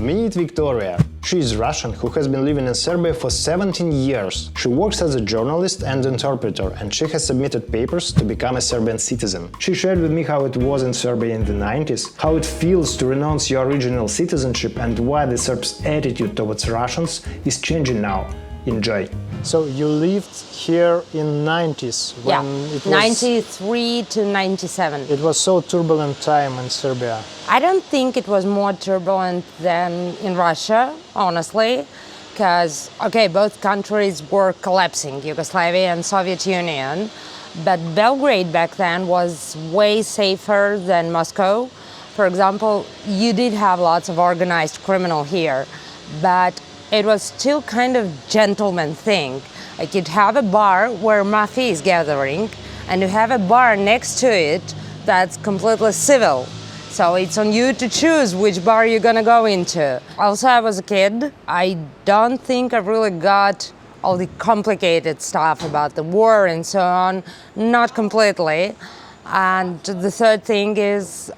Meet Victoria. She is Russian who has been living in Serbia for 17 years. She works as a journalist and interpreter, and she has submitted papers to become a Serbian citizen. She shared with me how it was in Serbia in the 90s, how it feels to renounce your original citizenship, and why the Serbs' attitude towards Russians is changing now. Enjoy. So you lived here in 90s when it was 93 to 97. It was so turbulent time in Serbia. I don't think it was more turbulent than in Russia, honestly, because, okay, both countries were collapsing, Yugoslavia and Soviet Union, but Belgrade back then was way safer than Moscow. For example, you did have lots of organized criminal here, but it was still kind of gentleman thing. Like you'd have a bar where mafia is gathering, and you have a bar next to it that's completely civil. So it's on you to choose which bar you're gonna go into. Also, I was a kid. I don't think I really got all the complicated stuff about the war and so on, not completely. And the third thing is,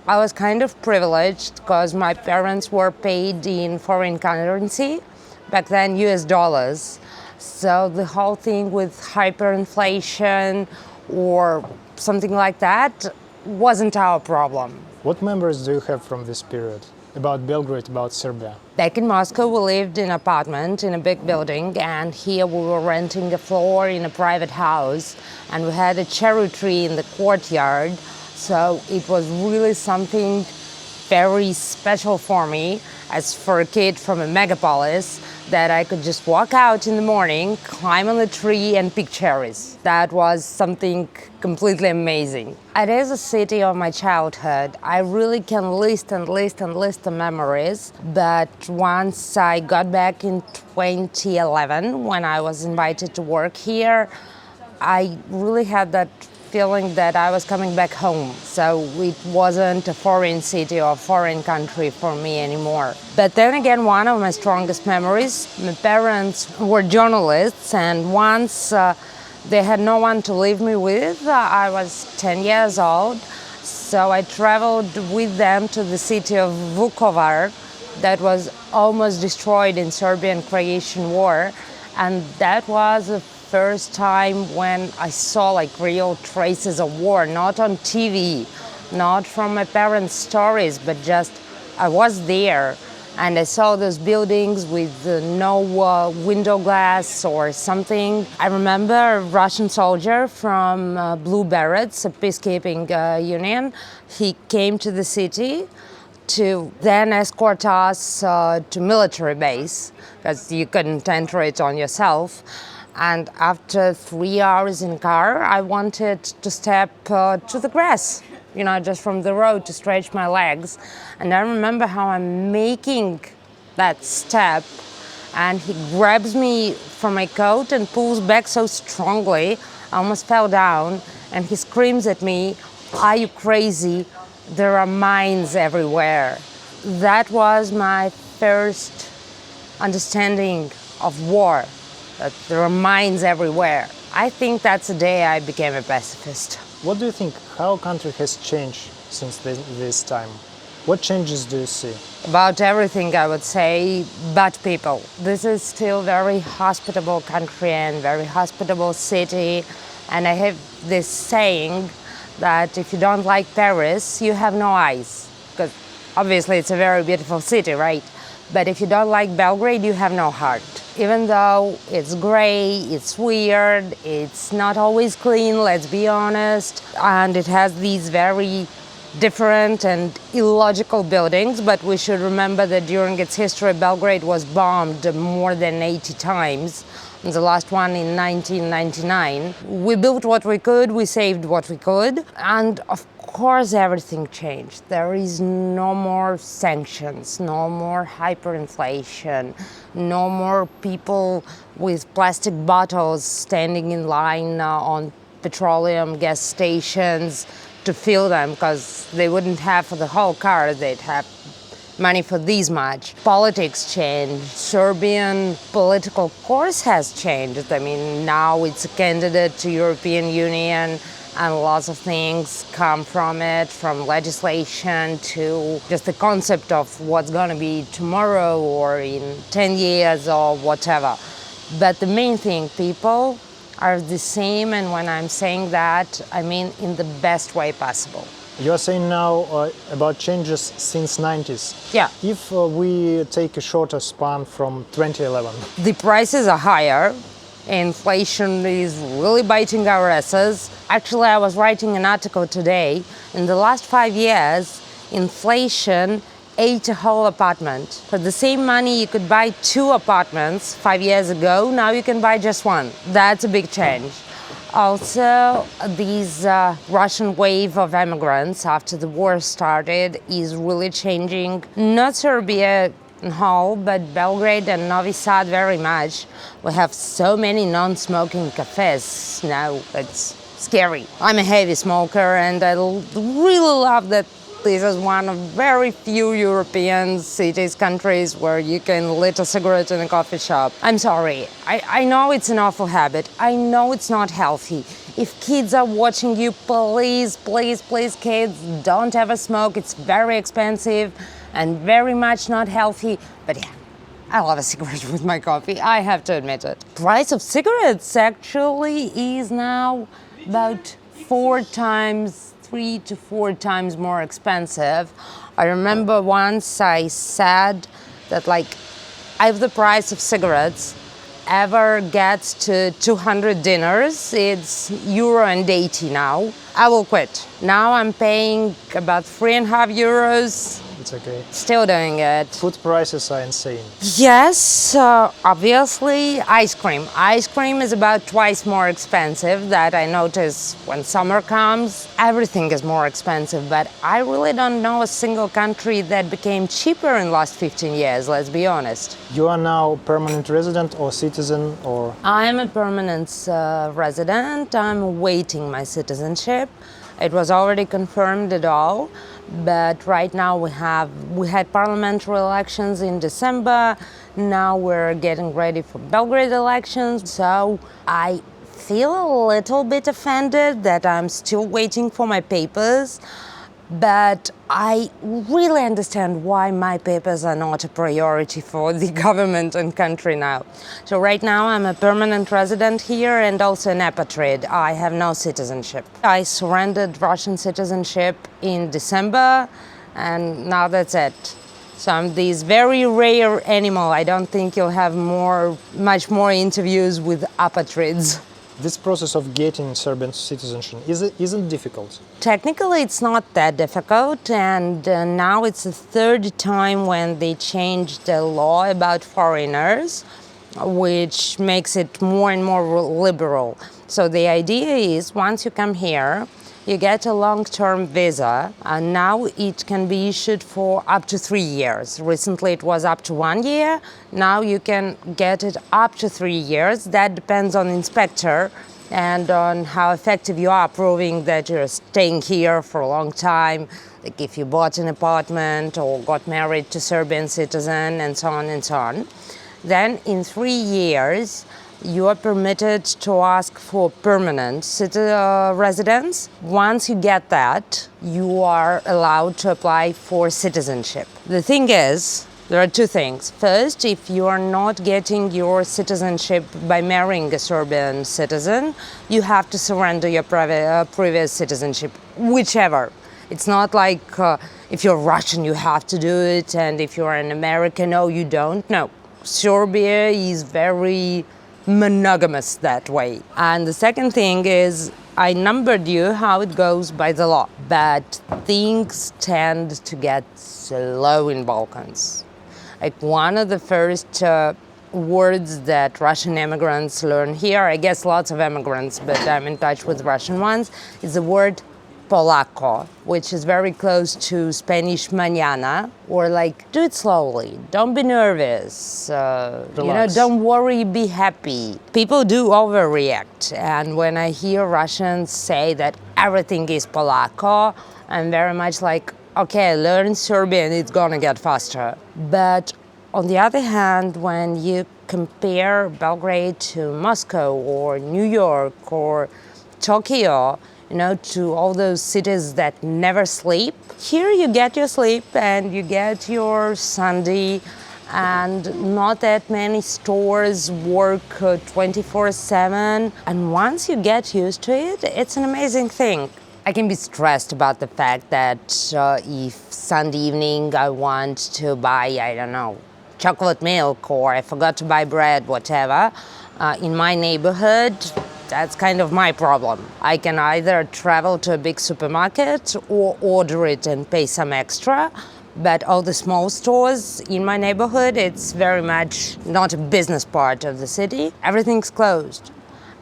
I was kind of privileged because my parents were paid in foreign currency, back then US dollars. So the whole thing with hyperinflation or something like that wasn't our problem. What memories do you have from this period? About Belgrade, about Serbia? Back in Moscow, we lived in an apartment in a big building, and here we were renting a floor in a private house, and we had a cherry tree in the courtyard. So it was really something very special for me, as for a kid from a megapolis, that I could just walk out in the morning, climb on the tree and pick cherries. That was something completely amazing. It is a city of my childhood. I really can list the memories, but once I got back in 2011, when I was invited to work here, I really had that feeling that I was coming back home. So it wasn't a foreign city or foreign country for me anymore. But then again, one of my strongest memories, my parents were journalists, and once they had no one to live me with, I was 10 years old. So I traveled with them to the city of Vukovar that was almost destroyed in Serbian Croatian War. And that was the first time when I saw like real traces of war, not on TV, not from my parents' stories, but just I was there and I saw those buildings with no window glass or something. I remember a Russian soldier from Blue Berets, a peacekeeping union. He came to the city to then escort us to military base, because you couldn't enter it on yourself. And after 3 hours in car, I wanted to step to the grass, just from the road to stretch my legs. And I remember how I'm making that step, and he grabs me from my coat and pulls back so strongly, I almost fell down, and he screams at me, "Are you crazy? There are mines everywhere." That was my first understanding of war. That there are mines everywhere. I think that's the day I became a pacifist. What do you think, how country has changed since this time? What changes do you see? About everything, I would say, but people. This is still a very hospitable country and very hospitable city. And I have this saying that if you don't like Paris, you have no eyes. Because obviously it's a very beautiful city, right? But if you don't like Belgrade, you have no heart. Even though it's gray, it's weird, it's not always clean, let's be honest, and it has these very different and illogical buildings, but we should remember that during its history, Belgrade was bombed more than 80 times, and the last one in 1999. We built what we could, we saved what we could, and of course everything changed. There is no more sanctions, no more hyperinflation, no more people with plastic bottles standing in line on petroleum gas stations to fill them, because they wouldn't have for the whole car, they'd have money for this much. Politics changed. Serbian political course has changed. I mean, now it's a candidate to European Union, and lots of things come from it, from legislation to just the concept of what's going to be tomorrow or in 10 years or whatever. But the main thing, people are the same, and when I'm saying that, I mean in the best way possible. You are saying now about changes since 90s. Yeah. If we take a shorter span from 2011. The prices are higher. Inflation is really biting our asses. Actually, I was writing an article today. In the last 5 years, inflation ate a whole apartment. For the same money, you could buy 2 apartments 5 years ago. Now you can buy just 1. That's a big change. Also, this Russian wave of immigrants after the war started is really changing. Not Serbia and whole, but Belgrade and Novi Sad very much. We have so many non-smoking cafes now, it's scary. I'm a heavy smoker and I really love that this is one of very few European cities, countries where you can lit a cigarette in a coffee shop. I'm sorry, I know it's an awful habit. I know it's not healthy. If kids are watching you, please, please, please, kids, don't ever smoke. It's very expensive and very much not healthy. But yeah, I love a cigarette with my coffee, I have to admit it. Price of cigarettes actually is now about 3 to 4 times more expensive. I remember once I said that if the price of cigarettes ever gets to 200 dinars, it's €1.80 now, I will quit. Now I'm paying about €3.50. It's okay. Still doing it. Food prices are insane. Yes, obviously ice cream. Ice cream is about twice more expensive. That I notice when summer comes. Everything is more expensive, but I really don't know a single country that became cheaper in the last 15 years, let's be honest. You are now permanent resident or citizen or? I'm a permanent resident. I'm awaiting my citizenship. It was already confirmed at all, but right now we had parliamentary elections in December. Now we're getting ready for Belgrade elections. So I feel a little bit offended that I'm still waiting for my papers, but I really understand why my papers are not a priority for the government and country now. So right now I'm a permanent resident here and also an apatride. I have no citizenship. I surrendered Russian citizenship in December and now that's it. So I'm this very rare animal. I don't think you'll have much more interviews with apatrids. This process of getting Serbian citizenship isn't difficult. Technically, it's not that difficult, and now it's the 3rd time when they changed the law about foreigners, which makes it more and more liberal. So the idea is, once you come here, you get a long-term visa, and now it can be issued for up to 3 years. Recently it was up to 1 year, now you can get it up to 3 years. That depends on inspector and on how effective you are proving that you're staying here for a long time, like if you bought an apartment or got married to Serbian citizen and so on and so on. Then in 3 years, you are permitted to ask for permanent residence. Once you get that, you are allowed to apply for citizenship. The thing is, there are 2 things. First, if you are not getting your citizenship by marrying a Serbian citizen, you have to surrender your previous citizenship, whichever. It's not like if you're Russian, you have to do it, and if you're an American, no, you don't. No, Serbia is very monogamous that way. And the second thing is, I numbered you how it goes by the law, but things tend to get slow in Balkans. Like one of the first words that Russian immigrants learn here, I guess lots of immigrants, but I'm in touch with Russian ones, is the word polako, which is very close to Spanish mañana, or like, do it slowly, don't be nervous, don't worry, be happy. People do overreact, and when I hear Russians say that everything is polako, I'm very much like, okay, learn Serbian, it's gonna get faster. But on the other hand, when you compare Belgrade to Moscow or New York or Tokyo, to all those cities that never sleep. Here you get your sleep and you get your Sunday, and not that many stores work 24/7. And once you get used to it, it's an amazing thing. I can be stressed about the fact that if Sunday evening I want to buy, I don't know, chocolate milk, or I forgot to buy bread, whatever, in my neighborhood, that's kind of my problem. I can either travel to a big supermarket or order it and pay some extra. But all the small stores in my neighborhood, it's very much not a business part of the city. Everything's closed.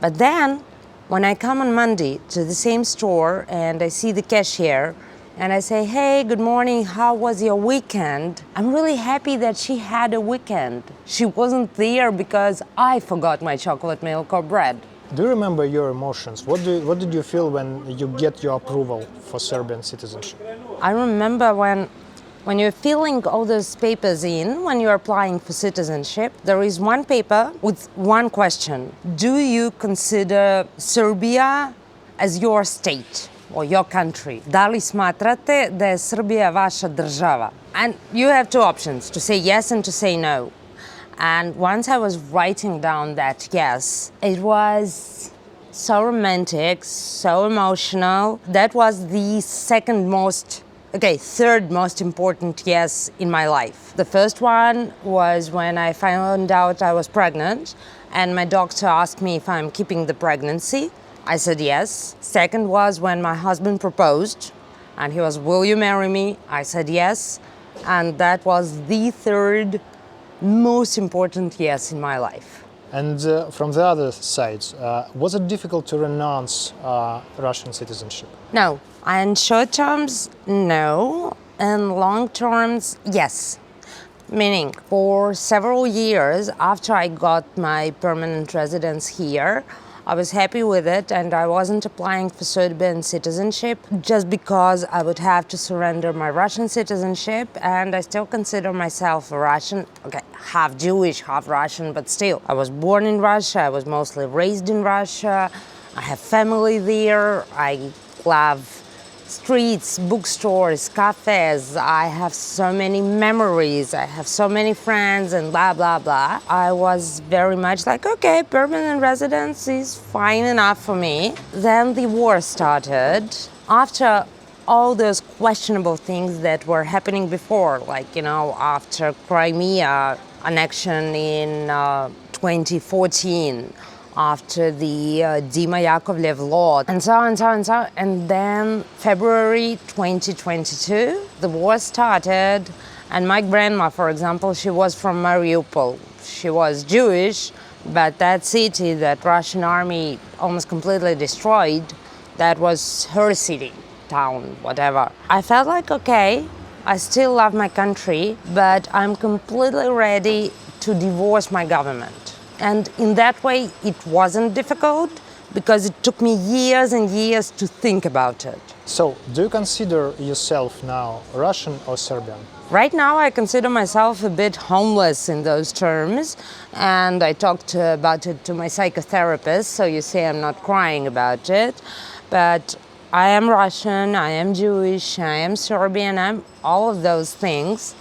But then, when I come on Monday to the same store and I see the cashier and I say, "Hey, good morning, how was your weekend?" I'm really happy that she had a weekend. She wasn't there because I forgot my chocolate milk or bread. Do you remember your emotions? What did you feel when you get your approval for Serbian citizenship? I remember when you're filling all those papers in, when you're applying for citizenship, there is one paper with one question. Do you consider Serbia as your state or your country? Da li smatrate da je Srbija vaša država? And you have two options, to say yes and to say no. And once I was writing down that yes, it was so romantic, so emotional. That was the third most important yes in my life. The first one was when I found out I was pregnant and my doctor asked me if I'm keeping the pregnancy. I said yes. Second was when my husband proposed and he was, "Will you marry me?" I said yes. And that was the third most important yes in my life. And from the other side, was it difficult to renounce Russian citizenship? No. In short terms, no. In long terms, yes. Meaning, for several years after I got my permanent residence here, I was happy with it and I wasn't applying for Serbian citizenship just because I would have to surrender my Russian citizenship, and I still consider myself a Russian, half Jewish, half Russian, but still. I was born in Russia, I was mostly raised in Russia, I have family there, I love streets, bookstores, cafes. I have so many memories. I have so many friends and blah, blah, blah. I was very much like, okay, permanent residence is fine enough for me. Then the war started. After all those questionable things that were happening before, after Crimea annexion in 2014, after the Dima Yakovlev law, and so on. And then February 2022, the war started, and my grandma, for example, she was from Mariupol. She was Jewish, but that city that Russian army almost completely destroyed, that was her city, town, whatever. I felt like, okay, I still love my country, but I'm completely ready to divorce my government. And in that way, it wasn't difficult because it took me years and years to think about it. So, do you consider yourself now Russian or Serbian? Right now, I consider myself a bit homeless in those terms, and I talked about it to my psychotherapist, so you see I'm not crying about it. But I am Russian, I am Jewish, I am Serbian, I'm all of those things.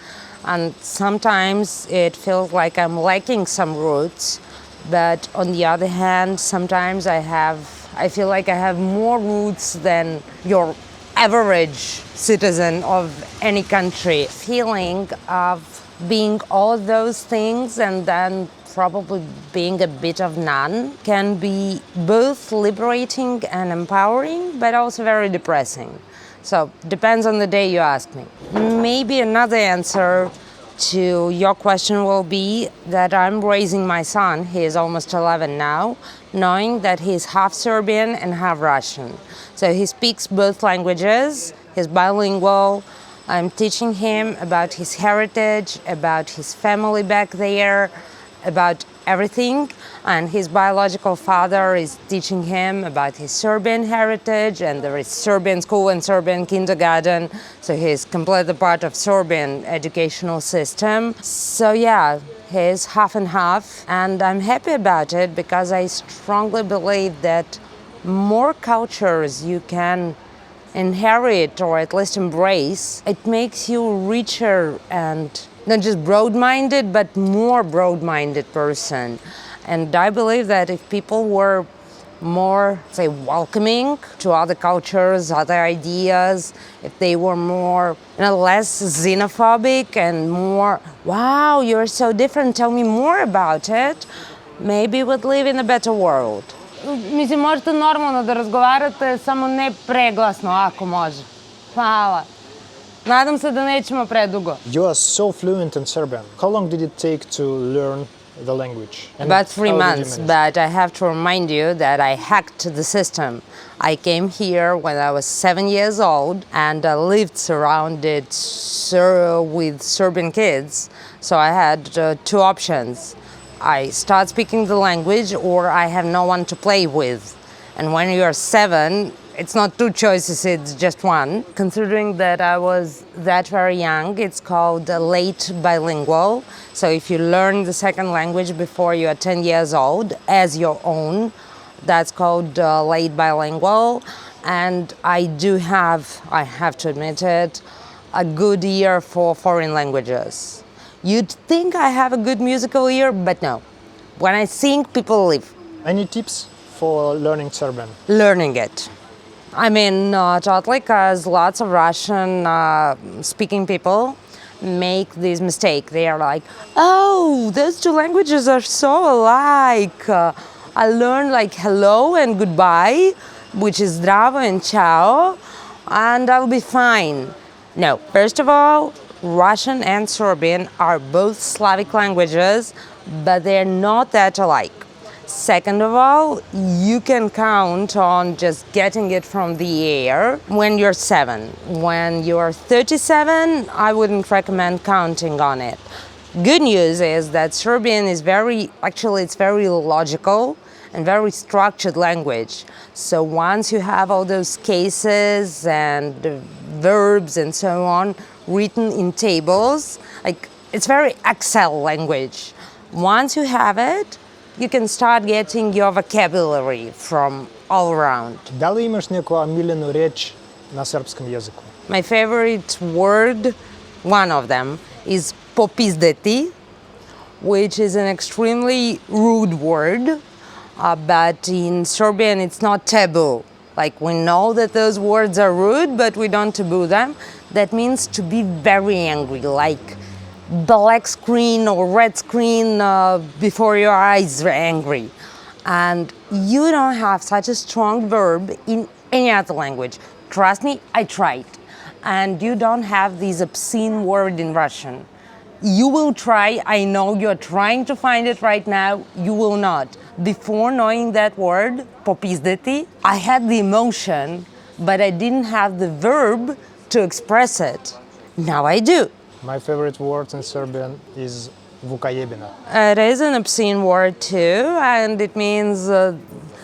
And sometimes it feels like I'm lacking some roots. But on the other hand, sometimes I feel like I have more roots than your average citizen of any country. Feeling of being all those things and then probably being a bit of none can be both liberating and empowering, but also very depressing. So, depends on the day you ask me. Maybe another answer to your question will be that I'm raising my son, he is almost 11 now, knowing that he's half Serbian and half Russian. So he speaks both languages, he's bilingual. I'm teaching him about his heritage, about his family back there, about everything. And his biological father is teaching him about his Serbian heritage, and there is Serbian school and Serbian kindergarten, so he's completely part of Serbian educational system. So yeah, he's half and half, and I'm happy about it because I strongly believe that more cultures you can inherit or at least embrace, it makes you richer and not just broad-minded, but more broad-minded person. And I believe that if people were more, say, welcoming to other cultures, other ideas, if they were more, less xenophobic and more, wow, you're so different, tell me more about it, maybe we'd live in a better world. Mislim, možete normalno da razgovarate, samo ne preglasno, ako može. Hvala. Nadam se da nećemo predugo. You are so fluent in Serbian. How long did it take to learn the language? And About 3 how did you months, manage? but I have to remind you that I hacked the system. I came here when I was 7 years old and I lived surrounded with Serbian kids. So I had 2 options. I start speaking the language or I have no one to play with. And when you're 7, it's not 2 choices, it's just one. Considering that I was that very young, it's called late bilingual. So if you learn the second language before you are 10 years old as your own, that's called late bilingual. And I have to admit it, a good ear for foreign languages. You'd think I have a good musical ear, but no. When I sing, people leave. Any tips for learning Serbian? Learning it. I mean, totally, because lots of Russian speaking people make this mistake. They are like, oh, those 2 languages are so alike. I learned like hello and goodbye, which is zdravo and ciao, and I'll be fine. No, first of all, Russian and Serbian are both Slavic languages, but they're not that alike. Second of all, you can count on just getting it from the air when you're 7. When you're 37, I wouldn't recommend counting on it. Good news is that Serbian is it's very logical and very structured language. So once you have all those cases and verbs and so on written in tables, it's very Excel language. Once you have it, you can start getting your vocabulary from all around. Da li imaš neku omiljenu riječ na srpskom jeziku? My favorite word, one of them, is popizdeti, which is an extremely rude word, but in Serbian it's not taboo. Like, we know that those words are rude, but we don't taboo them. That means to be very angry, like black screen or red screen before your eyes are angry. And you don't have such a strong verb in any other language. Trust me, I tried. And you don't have this obscene word in Russian. You will try, I know you're trying to find it right now, you will not. Before knowing that word, popizdeti, I had the emotion, but I didn't have the verb to express it. Now I do. My favorite word in Serbian is vukajebina. It is an obscene word too, and it means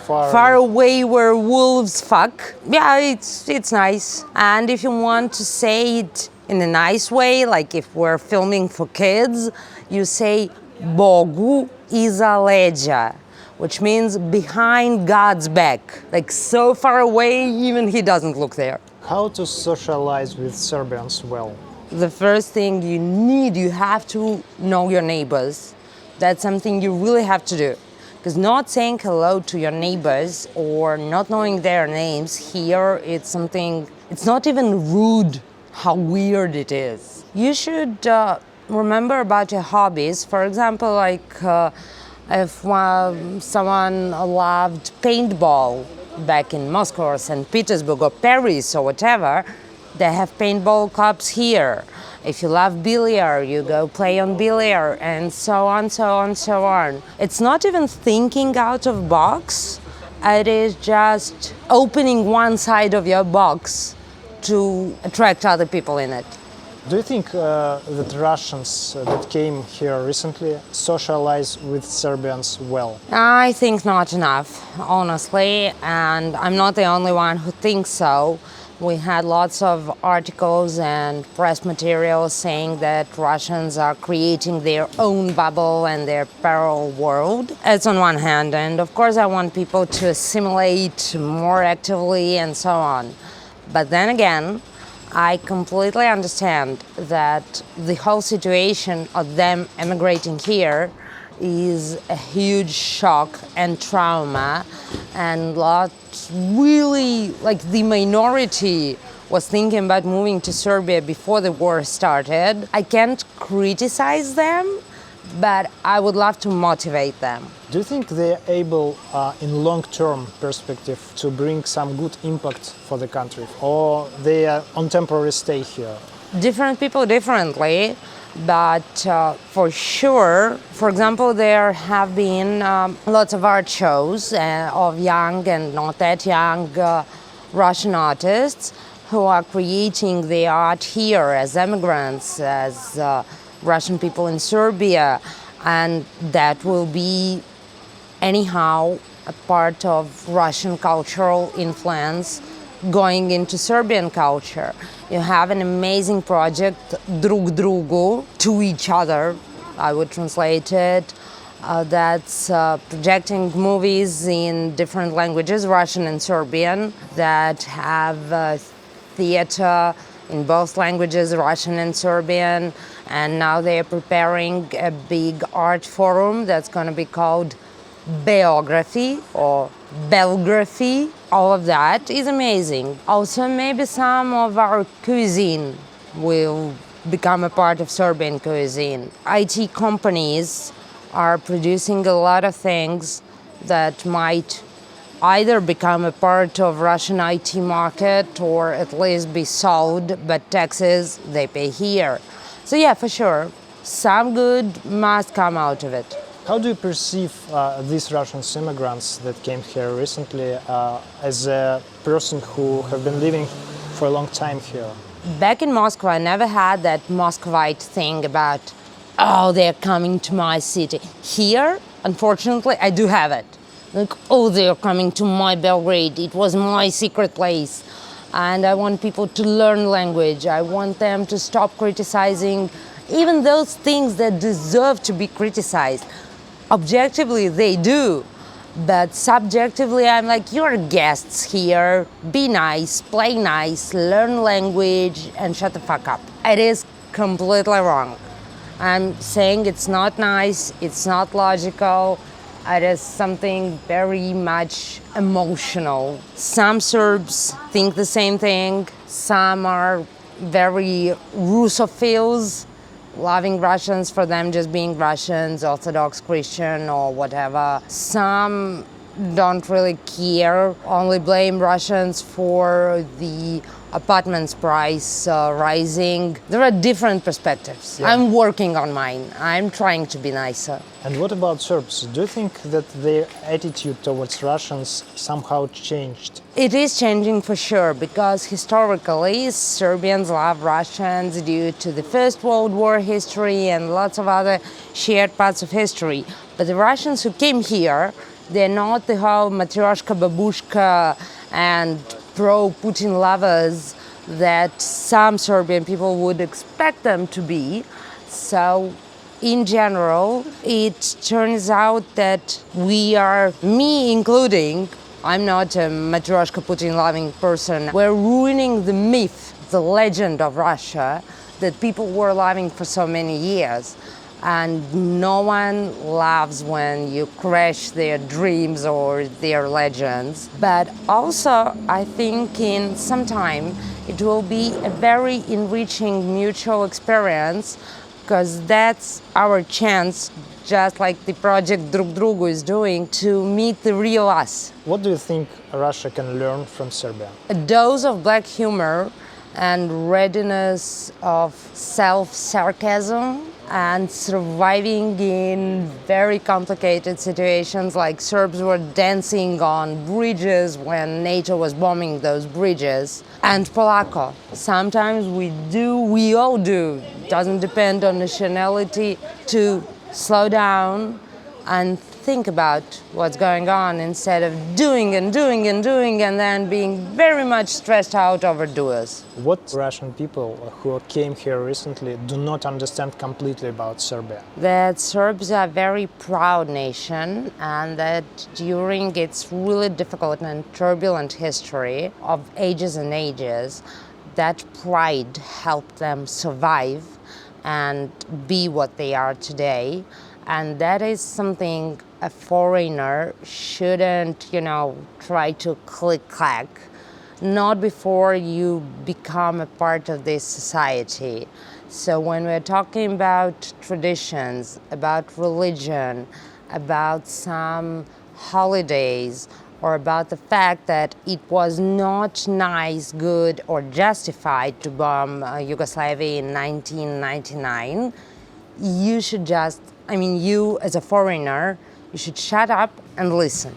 Far far away where wolves fuck. Yeah, it's nice. And if you want to say it in a nice way, like if we're filming for kids, you say Bogu iza leđa, which means behind God's back. Like so far away, even he doesn't look there. How to socialize with Serbians well? The first thing you have to know your neighbors. That's something you really have to do. Because not saying hello to your neighbors or not knowing their names here, it's not even rude how weird it is. You should remember about your hobbies. For example, like if someone loved paintball back in Moscow or St. Petersburg or Paris or whatever, they have paintball clubs here. If you love billiard, you go play on billiard, and so on, so on, so on. It's not even thinking out of box. It is just opening one side of your box to attract other people in it. Do you think that Russians that came here recently socialize with Serbians well? I think not enough, honestly, and I'm not the only one who thinks so. We had lots of articles and press materials saying that Russians are creating their own bubble and their parallel world. It's on one hand, and of course I want people to assimilate more actively and so on. But then again, I completely understand that the whole situation of them emigrating here is a huge shock and trauma, and lots really, like the minority was thinking about moving to Serbia before the war started. I can't criticize them, but I would love to motivate them. Do you think they are able, in long-term perspective, to bring some good impact for the country, or they are on temporary stay here? Different people differently, but for sure, for example, there have been lots of art shows of young and not that young Russian artists who are creating the art here as immigrants, as Russian people in Serbia, and that will be anyhow a part of Russian cultural influence going into Serbian culture. You have an amazing project, Drug drugu, to each other, I would translate it, that's projecting movies in different languages, Russian and Serbian, that have theater in both languages, Russian and Serbian, and now they are preparing a big art forum that's going to be called Beography or Belgraphy. All of that is amazing. Also, maybe some of our cuisine will become a part of Serbian cuisine. IT companies are producing a lot of things that might either become a part of Russian IT market or at least be sold, but taxes they pay here. So yeah, for sure, some good must come out of it. How do you perceive these Russian immigrants that came here recently as a person who have been living for a long time here? Back in Moscow, I never had that Moscovite thing about, oh, they're coming to my city. Here, unfortunately, I do have it. Like, oh, they're coming to my Belgrade. It was my secret place. And I want people to learn language. I want them to stop criticizing even those things that deserve to be criticized. Objectively, they do. But subjectively, I'm like, you're guests here. Be nice, play nice, learn language, and shut the fuck up. It is completely wrong. I'm saying it's not nice, it's not logical. It is something very much emotional. Some Serbs think the same thing. Some are very Russophiles, loving Russians for them just being Russians, Orthodox Christian or whatever. Some don't really care, only blame Russians for the apartments price rising. There are different perspectives. Yeah. I'm working on mine. I'm trying to be nicer. And what about Serbs? Do you think that their attitude towards Russians somehow changed? It is changing for sure, because historically Serbians love Russians due to the First World War history and lots of other shared parts of history. But the Russians who came here, they're not the whole Matryoshka Babushka and pro-Putin lovers that some Serbian people would expect them to be. So in general, it turns out that we are, me including, I'm not a Matryoshka Putin-loving person, we're ruining the myth, the legend of Russia that people were loving for so many years. And no one loves when you crash their dreams or their legends. But also, I think in some time, it will be a very enriching mutual experience, because that's our chance, just like the project Drug drugu is doing, to meet the real us. What do you think Russia can learn from Serbia? A dose of black humor and readiness of self-sarcasm and surviving in very complicated situations, like Serbs were dancing on bridges when NATO was bombing those bridges. And polako. Sometimes we all do. It doesn't depend on nationality, to slow down, and think about what's going on instead of doing and doing and doing and then being very much stressed out over doers. What Russian people who came here recently do not understand completely about Serbia? That Serbs are a very proud nation and that during its really difficult and turbulent history of ages and ages, that pride helped them survive and be what they are today. And that is something a foreigner shouldn't, try to click-clack, not before you become a part of this society. So when we're talking about traditions, about religion, about some holidays, or about the fact that it was not nice, good, or justified to bomb Yugoslavia in 1999, you should you as a foreigner, you should shut up and listen.